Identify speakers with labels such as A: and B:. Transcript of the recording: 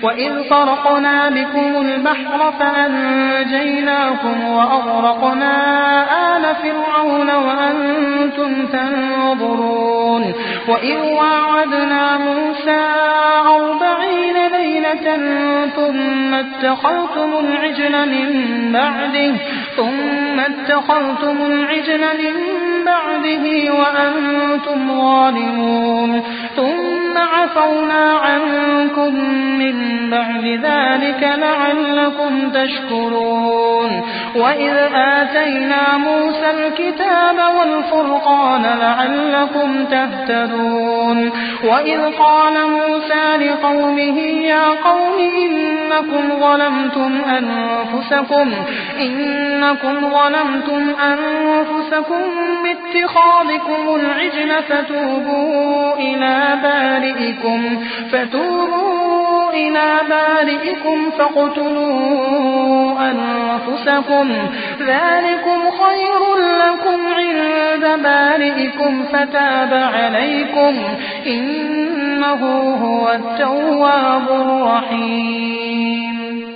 A: وإذ فرقنا بكم البحر فأنجيناكم وأغرقنا آل فرعون وأنتم تنظرون وإذ واعدنا موسى 40 ليلة ثم اتخذتم العجل من بعده وأنتم ظالمون ثم عفونا عنكم من بعد ذلك لعلكم تشكرون وإذ آتينا موسى الكتاب والفرقان لعلكم تهتدون وإذ قال موسى لقومه يا قوم إنكم ظلمتم أنفسكم باتخاذكم العجل فتوبوا إلى بارئكم فاقتلوا أنفسكم ذلكم خير لكم عند بارئكم فتاب عليكم إنه هو التواب الرحيم.